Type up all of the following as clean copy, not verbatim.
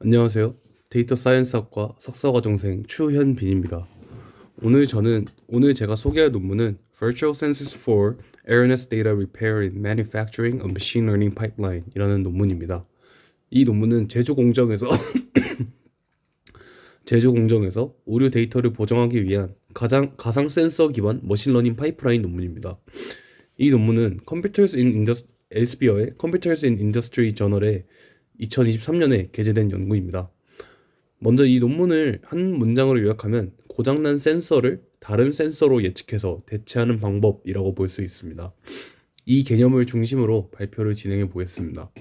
안녕하세요. 데이터 사이언스학과 석사과정생 추현빈입니다. 오늘 제가 소개할 논문은 Virtual Census for Erroneous Data Repair in Manufacturing of Machine Learning Pipeline 이라는 논문입니다. 이 논문은 제조 공정에서 오류 데이터를 보정하기 위한 가상 센서 기반 머신러닝 파이프라인 논문입니다. 이 논문은 엘스비어의 Computers in Industry 저널에 2023년에 게재된 연구입니다. 먼저 이 논문을 한 문장으로 요약하면 고장난 센서를 다른 센서로 예측해서 대체하는 방법이라고 볼 수 있습니다. 이 개념을 중심으로 발표를 진행해 보겠습니다.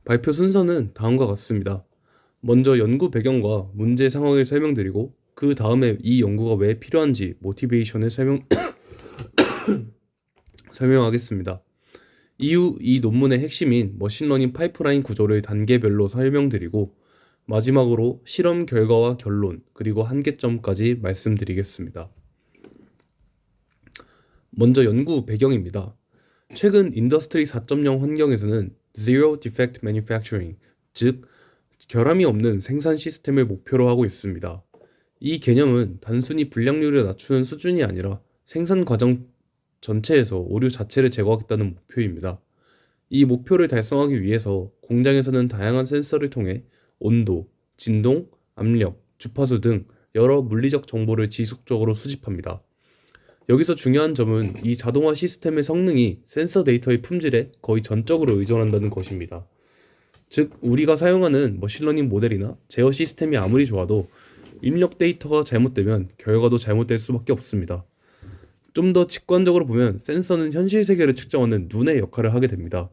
발표 순서는 다음과 같습니다. 먼저 연구 배경과 문제 상황을 설명드리고 그 다음에 이 연구가 왜 필요한지 모티베이션을 설명하겠습니다. 이후 이 논문의 핵심인 머신러닝 파이프라인 구조를 단계별로 설명드리고 마지막으로 실험 결과와 결론 그리고 한계점까지 말씀드리겠습니다. 먼저 연구 배경입니다. 최근 인더스트리 4.0 환경에서는 Zero Defect Manufacturing, 즉 결함이 없는 생산 시스템을 목표로 하고 있습니다. 이 개념은 단순히 불량률을 낮추는 수준이 아니라 생산 과정 전체에서 오류 자체를 제거하겠다는 목표입니다. 이 목표를 달성하기 위해서 공장에서는 다양한 센서를 통해 온도, 진동, 압력, 주파수 등 여러 물리적 정보를 지속적으로 수집합니다. 여기서 중요한 점은 이 자동화 시스템의 성능이 센서 데이터의 품질에 거의 전적으로 의존한다는 것입니다. 즉, 우리가 사용하는 머신러닝 모델이나 제어 시스템이 아무리 좋아도 입력 데이터가 잘못되면 결과도 잘못될 수밖에 없습니다. 좀 더 직관적으로 보면 센서는 현실 세계를 측정하는 눈의 역할을 하게 됩니다.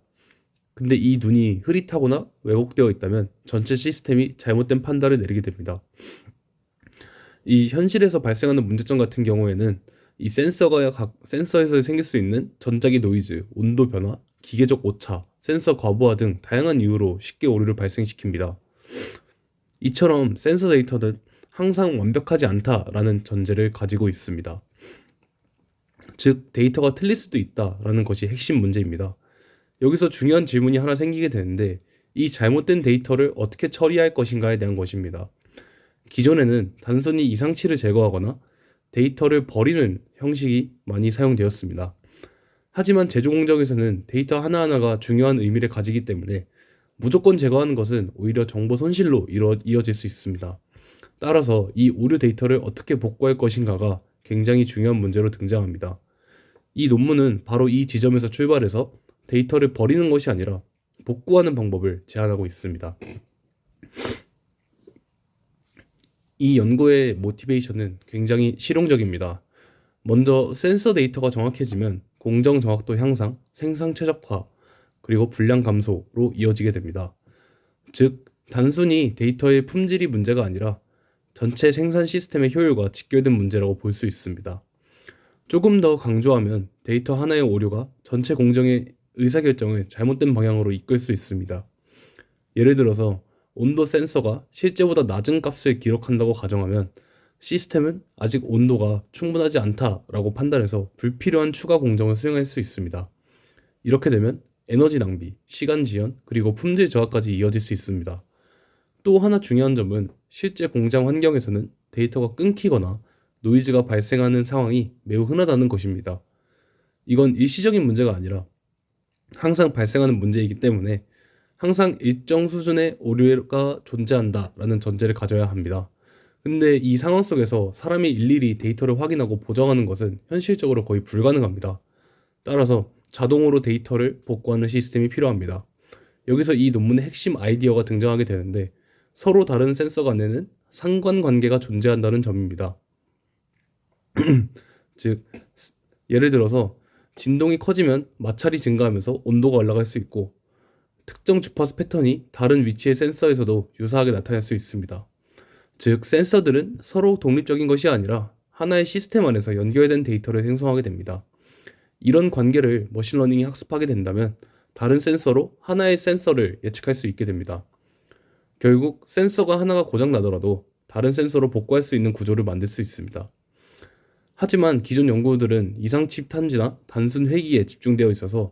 근데 이 눈이 흐릿하거나 왜곡되어 있다면 전체 시스템이 잘못된 판단을 내리게 됩니다. 이 현실에서 발생하는 문제점 같은 경우에는 이 센서가 각 센서에서 생길 수 있는 전자기 노이즈, 온도 변화, 기계적 오차, 센서 과부하 등 다양한 이유로 쉽게 오류를 발생시킵니다. 이처럼 센서 데이터는 항상 완벽하지 않다라는 전제를 가지고 있습니다. 즉, 데이터가 틀릴 수도 있다라는 것이 핵심 문제입니다. 여기서 중요한 질문이 하나 생기게 되는데 이 잘못된 데이터를 어떻게 처리할 것인가에 대한 것입니다. 기존에는 단순히 이상치를 제거하거나 데이터를 버리는 형식이 많이 사용되었습니다. 하지만 제조 공정에서는 데이터 하나하나가 중요한 의미를 가지기 때문에 무조건 제거하는 것은 오히려 정보 손실로 이어질 수 있습니다. 따라서 이 오류 데이터를 어떻게 복구할 것인가가 굉장히 중요한 문제로 등장합니다. 이 논문은 바로 이 지점에서 출발해서 데이터를 버리는 것이 아니라 복구하는 방법을 제안하고 있습니다. 이 연구의 모티베이션은 굉장히 실용적입니다. 먼저 센서 데이터가 정확해지면 공정 정확도 향상, 생산 최적화, 그리고 불량 감소로 이어지게 됩니다. 즉, 단순히 데이터의 품질이 문제가 아니라 전체 생산 시스템의 효율과 직결된 문제라고 볼 수 있습니다. 조금 더 강조하면 데이터 하나의 오류가 전체 공정의 의사결정을 잘못된 방향으로 이끌 수 있습니다. 예를 들어서 온도 센서가 실제보다 낮은 값을 기록한다고 가정하면 시스템은 아직 온도가 충분하지 않다라고 판단해서 불필요한 추가 공정을 수행할 수 있습니다. 이렇게 되면 에너지 낭비, 시간 지연, 그리고 품질 저하까지 이어질 수 있습니다. 또 하나 중요한 점은 실제 공장 환경에서는 데이터가 끊기거나 노이즈가 발생하는 상황이 매우 흔하다는 것입니다. 이건 일시적인 문제가 아니라 항상 발생하는 문제이기 때문에 항상 일정 수준의 오류가 존재한다라는 전제를 가져야 합니다. 근데 이 상황 속에서 사람이 일일이 데이터를 확인하고 보정하는 것은 현실적으로 거의 불가능합니다. 따라서 자동으로 데이터를 복구하는 시스템이 필요합니다. 여기서 이 논문의 핵심 아이디어가 등장하게 되는데 서로 다른 센서 간에는 상관관계가 존재한다는 점입니다. 즉, 예를 들어서 진동이 커지면 마찰이 증가하면서 온도가 올라갈 수 있고 특정 주파수 패턴이 다른 위치의 센서에서도 유사하게 나타날 수 있습니다. 즉, 센서들은 서로 독립적인 것이 아니라 하나의 시스템 안에서 연결된 데이터를 생성하게 됩니다. 이런 관계를 머신러닝이 학습하게 된다면 다른 센서로 하나의 센서를 예측할 수 있게 됩니다. 결국 센서가 하나가 고장나더라도 다른 센서로 복구할 수 있는 구조를 만들 수 있습니다. 하지만 기존 연구들은 이상칩 탐지나 단순 회기에 집중되어 있어서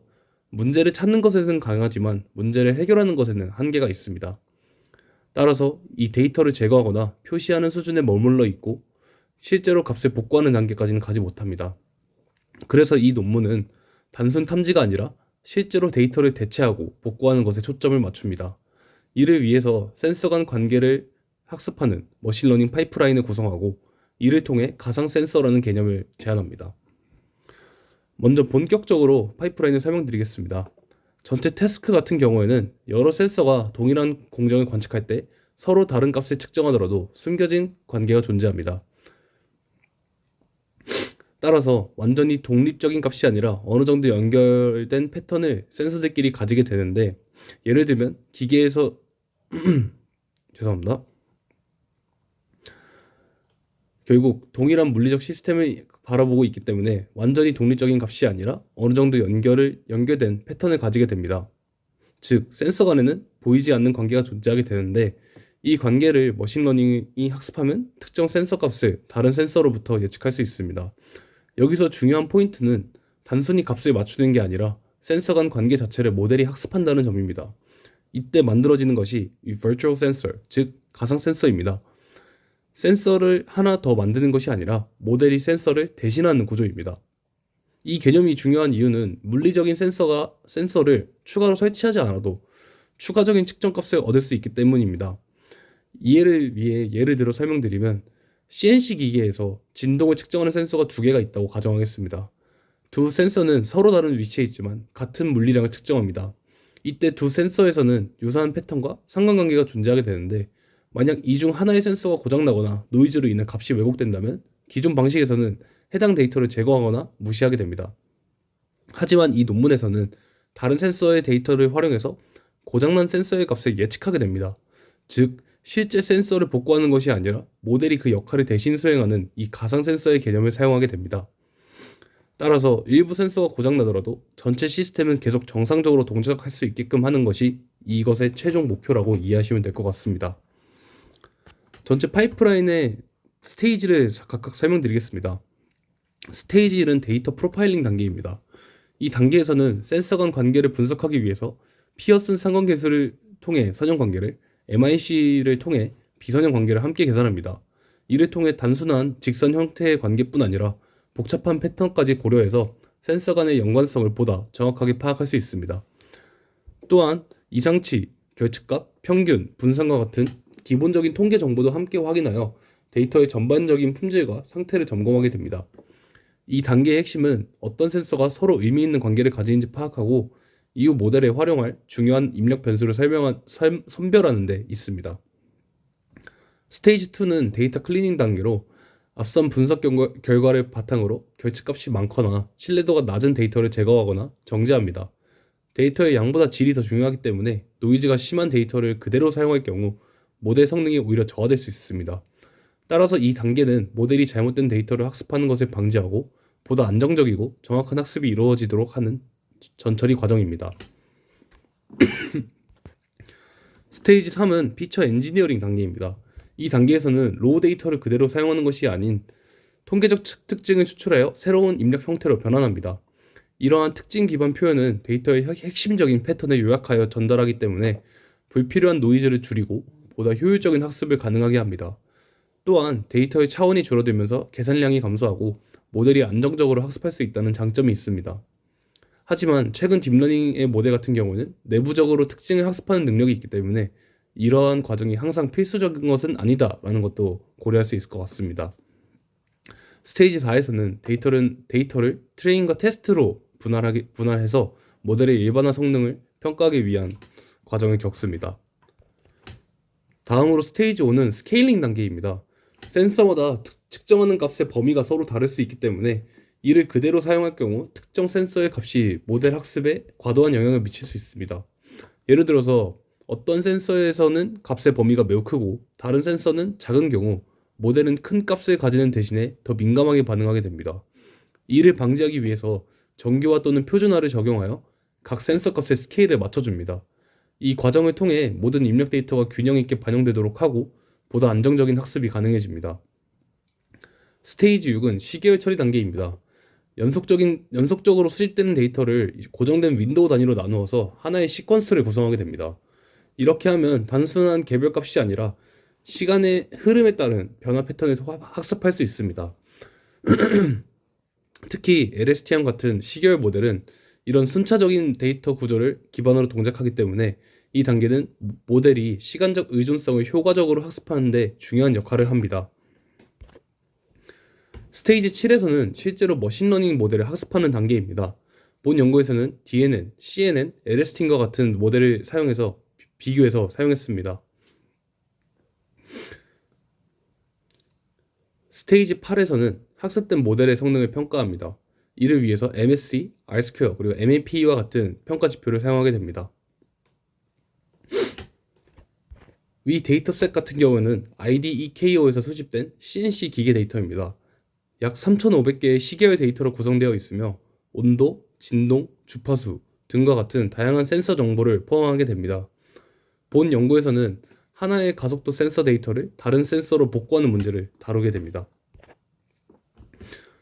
문제를 찾는 것에는 강하지만 문제를 해결하는 것에는 한계가 있습니다. 따라서 이 데이터를 제거하거나 표시하는 수준에 머물러 있고 실제로 값을 복구하는 단계까지는 가지 못합니다. 그래서 이 논문은 단순 탐지가 아니라 실제로 데이터를 대체하고 복구하는 것에 초점을 맞춥니다. 이를 위해서 센서 간 관계를 학습하는 머신러닝 파이프라인을 구성하고 이를 통해 가상 센서라는 개념을 제안합니다. 먼저 본격적으로 파이프라인을 설명드리겠습니다. 전체 태스크 같은 경우에는 여러 센서가 동일한 공정을 관측할 때 서로 다른 값을 측정하더라도 숨겨진 관계가 존재합니다. 따라서 완전히 독립적인 값이 아니라 어느 정도 연결된 패턴을 센서들끼리 가지게 되는데, 예를 들면 기계에서 죄송합니다. 결국 동일한 물리적 시스템을 바라보고 있기 때문에 완전히 독립적인 값이 아니라 어느 정도 연결된 패턴을 가지게 됩니다. 즉, 센서 간에는 보이지 않는 관계가 존재하게 되는데, 이 관계를 머신러닝이 학습하면 특정 센서 값을 다른 센서로부터 예측할 수 있습니다. 여기서 중요한 포인트는 단순히 값을 맞추는 게 아니라 센서 간 관계 자체를 모델이 학습한다는 점입니다. 이때 만들어지는 것이 이 virtual sensor, 즉 가상 센서입니다. 센서를 하나 더 만드는 것이 아니라 모델이 센서를 대신하는 구조입니다. 이 개념이 중요한 이유는 물리적인 센서를 추가로 설치하지 않아도 추가적인 측정값을 얻을 수 있기 때문입니다. 이해를 위해 예를 들어 설명드리면 CNC 기계에서 진동을 측정하는 센서가 두 개가 있다고 가정하겠습니다. 두 센서는 서로 다른 위치에 있지만 같은 물리량을 측정합니다. 이때 두 센서에서는 유사한 패턴과 상관관계가 존재하게 되는데, 만약 이 중 하나의 센서가 고장나거나 노이즈로 인해 값이 왜곡된다면 기존 방식에서는 해당 데이터를 제거하거나 무시하게 됩니다. 하지만 이 논문에서는 다른 센서의 데이터를 활용해서 고장난 센서의 값을 예측하게 됩니다. 즉, 실제 센서를 복구하는 것이 아니라 모델이 그 역할을 대신 수행하는 이 가상 센서의 개념을 사용하게 됩니다. 따라서 일부 센서가 고장나더라도 전체 시스템은 계속 정상적으로 동작할 수 있게끔 하는 것이 이것의 최종 목표라고 이해하시면 될 것 같습니다. 전체 파이프라인의 스테이지를 각각 설명드리겠습니다. 스테이지 1은 데이터 프로파일링 단계입니다. 이 단계에서는 센서 간 관계를 분석하기 위해서 피어슨 상관계수를 통해 선형 관계를, MIC를 통해 비선형 관계를 함께 계산합니다. 이를 통해 단순한 직선 형태의 관계뿐 아니라 복잡한 패턴까지 고려해서 센서 간의 연관성을 보다 정확하게 파악할 수 있습니다. 또한 이상치, 결측값, 평균, 분산과 같은 기본적인 통계 정보도 함께 확인하여 데이터의 전반적인 품질과 상태를 점검하게 됩니다. 이 단계의 핵심은 어떤 센서가 서로 의미 있는 관계를 가지는지 파악하고 이후 모델에 활용할 중요한 입력 변수를 선별하는 데 있습니다. 스테이지 2는 데이터 클리닝 단계로 앞선 분석 결과를 바탕으로 결측값이 많거나 신뢰도가 낮은 데이터를 제거하거나 정제합니다. 데이터의 양보다 질이 더 중요하기 때문에 노이즈가 심한 데이터를 그대로 사용할 경우 모델 성능이 오히려 저하될 수 있습니다. 따라서 이 단계는 모델이 잘못된 데이터를 학습하는 것을 방지하고 보다 안정적이고 정확한 학습이 이루어지도록 하는 전처리 과정입니다. 스테이지 3은 피처 엔지니어링 단계입니다. 이 단계에서는 로우 데이터를 그대로 사용하는 것이 아닌 통계적 특징을 추출하여 새로운 입력 형태로 변환합니다. 이러한 특징 기반 표현은 데이터의 핵심적인 패턴을 요약하여 전달하기 때문에 불필요한 노이즈를 줄이고 보다 효율적인 학습을 가능하게 합니다. 또한 데이터의 차원이 줄어들면서 계산량이 감소하고 모델이 안정적으로 학습할 수 있다는 장점이 있습니다. 하지만 최근 딥러닝의 모델 같은 경우는 내부적으로 특징을 학습하는 능력이 있기 때문에 이러한 과정이 항상 필수적인 것은 아니다라는 것도 고려할 수 있을 것 같습니다. 스테이지 4에서는 데이터를 트레인과 테스트로 분할해서 모델의 일반화 성능을 평가하기 위한 과정을 겪습니다. 다음으로 스테이지 5는 스케일링 단계입니다. 센서마다 측정하는 값의 범위가 서로 다를 수 있기 때문에 이를 그대로 사용할 경우 특정 센서의 값이 모델 학습에 과도한 영향을 미칠 수 있습니다. 예를 들어서 어떤 센서에서는 값의 범위가 매우 크고 다른 센서는 작은 경우 모델은 큰 값을 가지는 대신에 더 민감하게 반응하게 됩니다. 이를 방지하기 위해서 정교화 또는 표준화를 적용하여 각 센서 값의 스케일에 맞춰줍니다. 이 과정을 통해 모든 입력 데이터가 균형 있게 반영되도록 하고 보다 안정적인 학습이 가능해집니다. 스테이지 6은 시계열 처리 단계입니다. 연속적으로 수집되는 데이터를 이제 고정된 윈도우 단위로 나누어서 하나의 시퀀스를 구성하게 됩니다. 이렇게 하면 단순한 개별 값이 아니라 시간의 흐름에 따른 변화 패턴을 학습할 수 있습니다. 특히 LSTM 같은 시계열 모델은 이런 순차적인 데이터 구조를 기반으로 동작하기 때문에 이 단계는 모델이 시간적 의존성을 효과적으로 학습하는 데 중요한 역할을 합니다. 스테이지 7에서는 실제로 머신러닝 모델을 학습하는 단계입니다. 본 연구에서는 DNN, CNN, LSTM과 같은 모델을 사용해서 비교해서 사용했습니다. 스테이지 8에서는 학습된 모델의 성능을 평가합니다. 이를 위해서 MSE, R-square, 그리고 MAP와 같은 평가 지표를 사용하게 됩니다. 위 데이터셋 같은 경우는 IDEKO에서 수집된 CNC 기계 데이터입니다. 약 3,500개의 시계열 데이터로 구성되어 있으며 온도, 진동, 주파수 등과 같은 다양한 센서 정보를 포함하게 됩니다. 본 연구에서는 하나의 가속도 센서 데이터를 다른 센서로 복구하는 문제를 다루게 됩니다.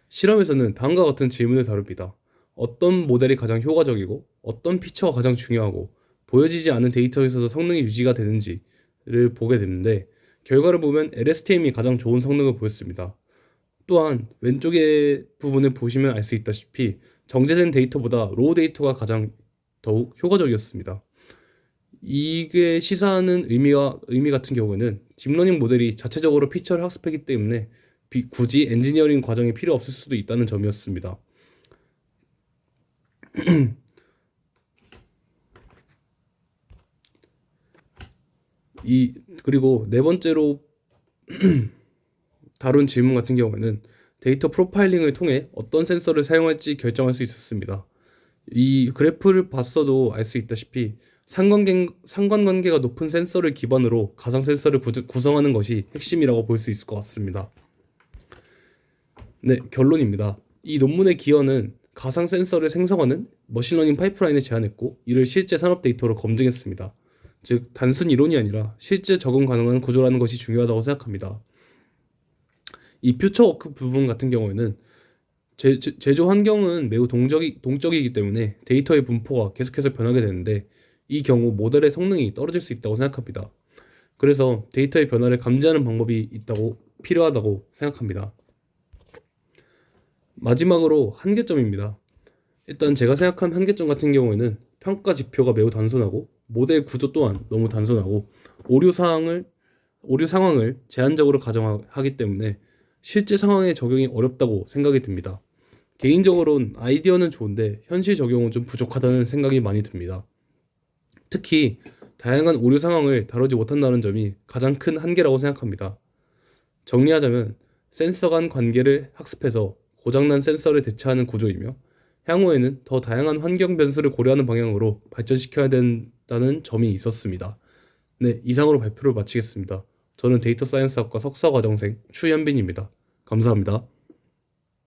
실험에서는 다음과 같은 질문을 다룹니다. 어떤 모델이 가장 효과적이고 어떤 피처가 가장 중요하고 보여지지 않은 데이터에서도 성능이 유지가 되는지를 보게 되는데 결과를 보면 LSTM이 가장 좋은 성능을 보였습니다. 또한 왼쪽의 부분을 보시면 알 수 있다시피 정제된 데이터보다 로우 데이터가 더욱 효과적이었습니다. 이게 시사하는 의미 같은 경우에는 딥러닝 모델이 자체적으로 피처를 학습하기 때문에 굳이 엔지니어링 과정이 필요 없을 수도 있다는 점이었습니다. 그리고 네 번째로 다룬 질문 같은 경우에는 데이터 프로파일링을 통해 어떤 센서를 사용할지 결정할 수 있었습니다. 이 그래프를 봤어도 알 수 있다시피 상관관계가 높은 센서를 기반으로 가상 센서를 구성하는 것이 핵심이라고 볼 수 있을 것 같습니다. 네, 결론입니다. 이 논문의 기여는 가상 센서를 생성하는 머신러닝 파이프라인을 제안했고 이를 실제 산업 데이터로 검증했습니다. 즉 단순 이론이 아니라 실제 적용 가능한 구조라는 것이 중요하다고 생각합니다. 이 퓨처워크 부분 같은 경우에는 제조 환경은 매우 동적이기 때문에 데이터의 분포가 계속해서 변하게 되는데 이 경우 모델의 성능이 떨어질 수 있다고 생각합니다. 그래서 데이터의 변화를 감지하는 방법이 필요하다고 생각합니다. 마지막으로 한계점입니다. 일단 제가 생각한 한계점 같은 경우에는 평가 지표가 매우 단순하고 모델 구조 또한 너무 단순하고 오류 상황을 제한적으로 가정하기 때문에 실제 상황에 적용이 어렵다고 생각이 듭니다. 개인적으로는 아이디어는 좋은데 현실 적용은 좀 부족하다는 생각이 많이 듭니다. 특히 다양한 오류 상황을 다루지 못한다는 점이 가장 큰 한계라고 생각합니다. 정리하자면 센서 간 관계를 학습해서 고장난 센서를 대체하는 구조이며 향후에는 더 다양한 환경 변수를 고려하는 방향으로 발전시켜야 된다는 점이 있었습니다. 네, 이상으로 발표를 마치겠습니다. 저는 데이터 사이언스학과 석사과정생 추현빈입니다. 감사합니다.